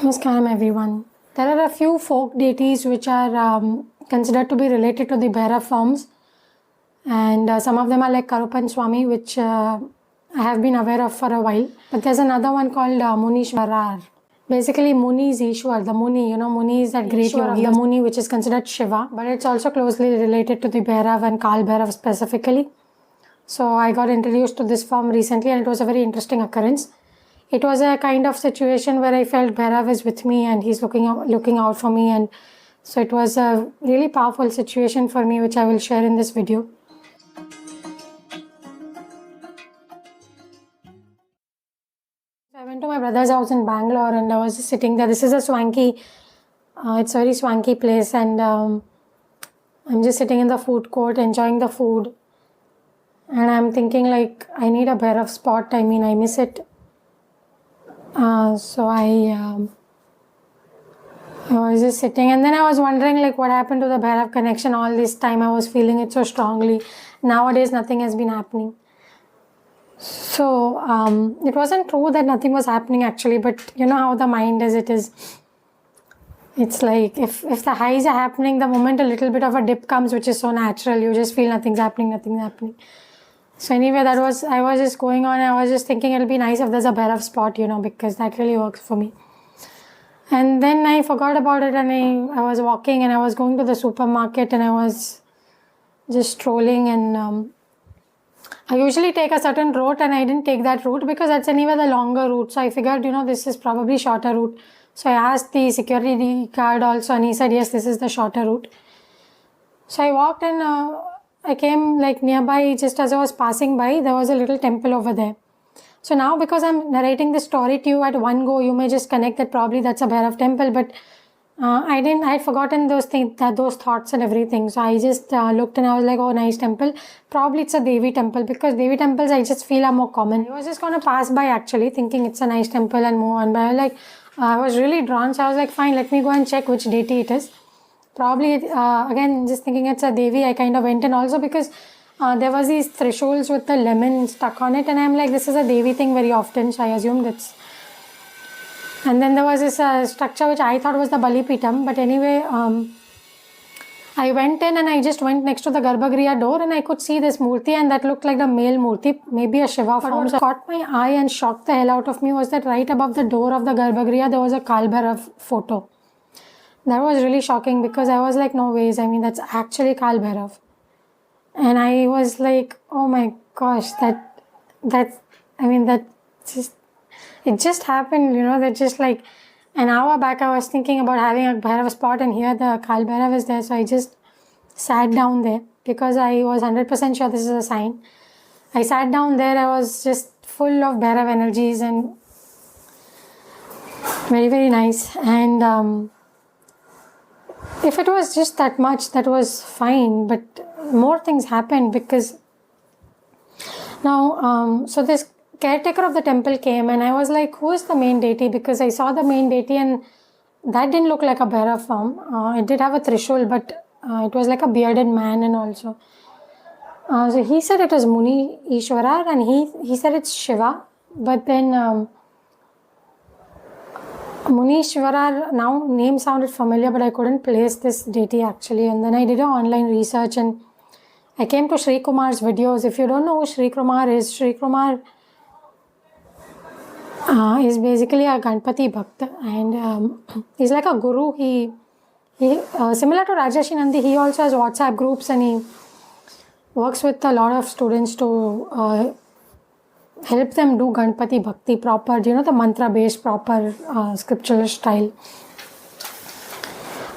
Namaskaram everyone. There are a few folk deities which are considered to be related to the Bhairav forms, and some of them are like Karupan Swami, which I have been aware of for a while. But there's another one called Muneeshwarar. Basically, Muni is Ishwar, the Muni. Muni is that great yogi, the Muni, which is considered Shiva, but it's also closely related to the Bhairav and Kaal Bhairava specifically. So I got introduced to this form recently, and it was a very interesting occurrence. It was a kind of situation where I felt Bhairav is with me and he's looking out for me, and so it was a really powerful situation for me, which I will share in this video. I went to my brother's house in Bangalore and I was just sitting there. This is a swanky, it's a very swanky place, and I'm just sitting in the food court enjoying the food, and I'm thinking like I need a Bhairav spot. I mean, I miss it. So I was just sitting, and then I was wondering like what happened to the Bhairav connection. All this time I was feeling it so strongly. Nowadays nothing has been happening. So it wasn't true that nothing was happening actually, but you know how the mind is, it's like if the highs are happening, the moment a little bit of a dip comes, which is so natural, you just feel nothing's happening. So anyway, I was just going on. I was just thinking it'll be nice if there's a Bhairav spot, because that really works for me. And then I forgot about it, and I was walking and I was going to the supermarket and I was just strolling, and I usually take a certain route, and I didn't take that route because that's anyway the longer route. So I figured, this is probably shorter route. So I asked the security guard also, and he said, yes, this is the shorter route. So I walked, and I came like nearby. Just as I was passing by, there was a little temple over there. So now, because I'm narrating this story to you at one go, you may just connect that probably that's a Bhairav temple, but I had forgotten those things, those thoughts and everything. So I just looked and I was like, oh, nice temple. Probably it's a Devi temple, because Devi temples I just feel are more common. I was just going to pass by actually, thinking it's a nice temple and move on. But I was really drawn, so I was like, fine, let me go and check which deity it is. Probably, again, just thinking it's a Devi, I kind of went in also because there was these thresholds with the lemon stuck on it, and I'm like, this is a Devi thing very often, so I assumed it's. And then there was this structure which I thought was the Bali Pitam, but anyway, I went in and I just went next to the Garbhagriha door, and I could see this Murti, and that looked like the male Murti, maybe a Shiva form. What caught my eye and shocked the hell out of me was that right above the door of the Garbhagriha there was a Kaal Bhairava photo. That was really shocking because I was like, no ways, I mean, that's actually Kaal Bhairava. And I was like, oh my gosh, it just happened, that just like an hour back I was thinking about having a Bhairava spot, and here the Kaal Bhairava is there. So I just sat down there because I was 100% sure this is a sign. I sat down there, I was just full of Bhairava energies and very, very nice. And if it was just that much, that was fine, but more things happened because now, so this caretaker of the temple came, and I was like, who is the main deity? Because I saw the main deity and that didn't look like a Bhairav form. It did have a trishul, but it was like a bearded man, and also. So he said it was Muneeshwar, and he said it's Shiva, but then Muneeshwar, now name sounded familiar, but I couldn't place this deity actually. And then I did an online research and I came to Sri Kumar's videos. If you don't know who Sri Kumar is is basically a Ganpati Bhakta, and he's like a guru. He similar to Rajarshi Nandi, he also has WhatsApp groups, and he works with a lot of students to help them do Ganpati Bhakti proper, the mantra based proper scriptural style.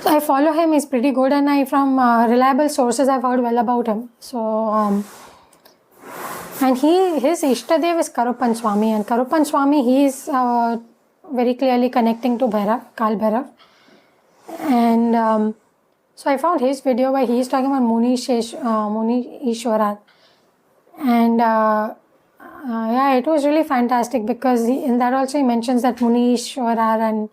So I follow him, he's pretty good, and from reliable sources I've heard well about him. So and his Ishtadev is Karupan Swami, and Karupan Swami, he is very clearly connecting to Bhairav, Kaal Bhairava. And so I found his video where he is talking about Muneeshwar, and yeah, it was really fantastic because in that also he mentions that Muneeshwar and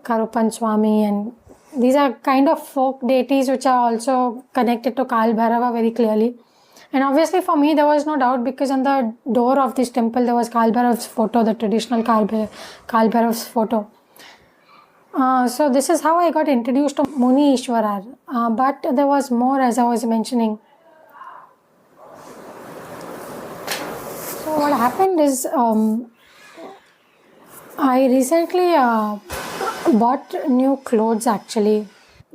Karupan Swami, and these are kind of folk deities which are also connected to Kaal Bhairava very clearly. And obviously for me there was no doubt because on the door of this temple there was Kaal Bhairava's photo, the traditional Kaal Bhairava's photo. So this is how I got introduced to Muneeshwarar. But there was more, as I was mentioning. So what happened is, I recently bought new clothes actually,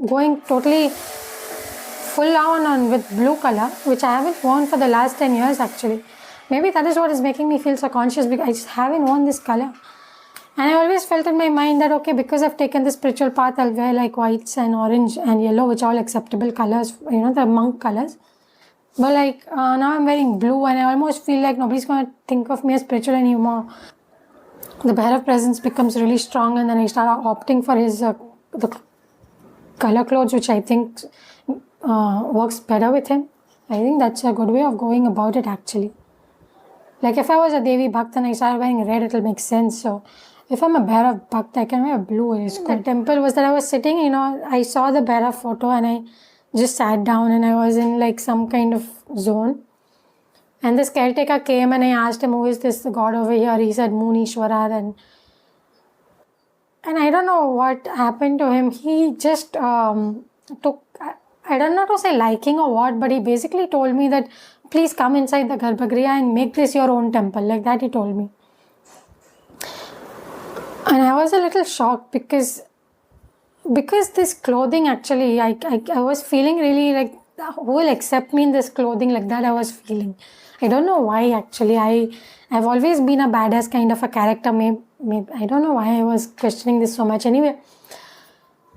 going totally full on with blue color, which I haven't worn for the last 10 years actually. Maybe that is what is making me feel so conscious, because I just haven't worn this color. And I always felt in my mind that, okay, because I've taken the spiritual path, I'll wear like whites and orange and yellow, which are all acceptable colors, the monk colors. But like now I'm wearing blue, and I almost feel like nobody's going to think of me as spiritual anymore. The Bhairav presence becomes really strong, and then I start opting for his the color clothes, which I think works better with him. I think that's a good way of going about it actually. Like if I was a Devi Bhakt and I started wearing red, it'll make sense. So if I'm a Bhairav Bhakt, I can wear blue. The temple was that I was sitting, I saw the Bhairav photo and I just sat down, and I was in like some kind of zone. And this caretaker came and I asked him, who is this god over here? He said Munishwara, and I don't know what happened to him. He just took, I don't know to say liking or what, but he basically told me that please come inside the Garbhagriha and make this your own temple. Like that he told me. And I was a little shocked because this clothing actually, I was feeling really like, who will accept me in this clothing? Like that I was feeling. I don't know why actually. I've always been a badass kind of a character. Maybe I don't know why I was questioning this so much. Anyway,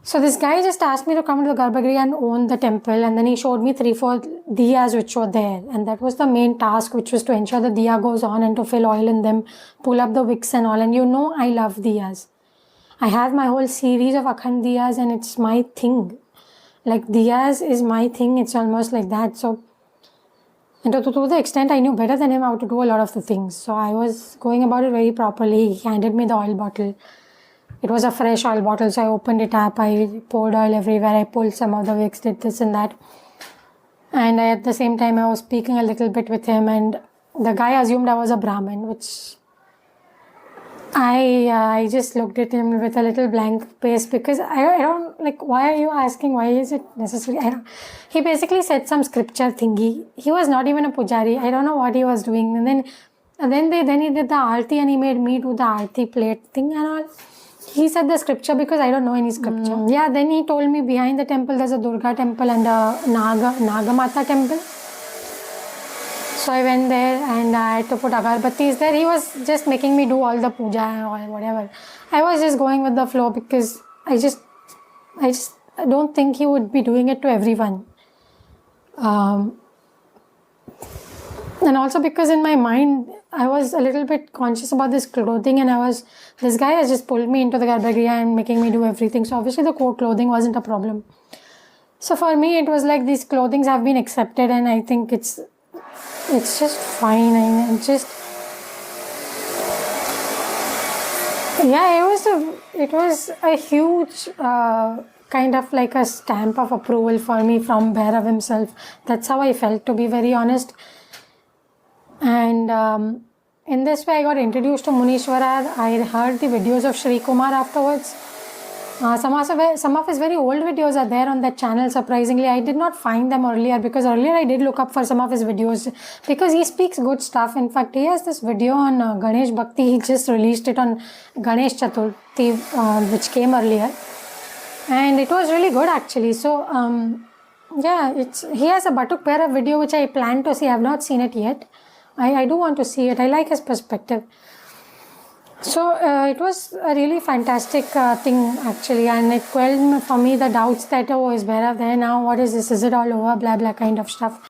so this guy just asked me to come to the Garbhagriha and own the temple, and then he showed me 3-4 diyas which were there, and that was the main task, which was to ensure the diya goes on and to fill oil in them, pull up the wicks and all. And I love diyas. I have my whole series of Akhand diyas, and it's my thing. Like diyas is my thing. It's almost like that. So, and to the extent I knew better than him how to do a lot of the things. So I was going about it very properly. He handed me the oil bottle. It was a fresh oil bottle, so I opened it up. I poured oil everywhere. I pulled some of the wicks, did this and that. And at the same time, I was speaking a little bit with him, and the guy assumed I was a Brahmin, which I just looked at him with a little blank face, because I don't like, why are you asking? Why is it necessary? He basically said some scripture thingy. He was not even a pujari. I don't know what he was doing. And then he did the aarti, and he made me do the aarti plate thing and all. He said the scripture because I don't know any scripture. Yeah, then he told me behind the temple there's a Durga temple and a Nagamata temple. So I went there and I had to put agarbattis there. He was just making me do all the puja or whatever. I was just going with the flow because I don't think he would be doing it to everyone. And also because in my mind, I was a little bit conscious about this clothing, and this guy has just pulled me into the Garbhagriha and making me do everything. So obviously the clothing wasn't a problem. So for me, it was like these clothings have been accepted, and I think it's just fine. It was a huge kind of like a stamp of approval for me from Bhairav himself. That's how I felt, to be very honest. And in this way, I got introduced to Munishwara. I heard the videos of Shri Kumar afterwards. Some of his very old videos are there on that channel, surprisingly. I did not find them earlier, because earlier I did look up for some of his videos, because he speaks good stuff. In fact, he has this video on Ganesh Bhakti. He just released it on Ganesh Chaturthi, which came earlier. And it was really good actually. So, yeah, he has a Batuk Bhairav video which I plan to see. I have not seen it yet. I do want to see it. I like his perspective. So it was a really fantastic thing actually, and it quelled for me the doubts that, oh, is Bhairav there now? What is this? Is it all over? Blah blah kind of stuff.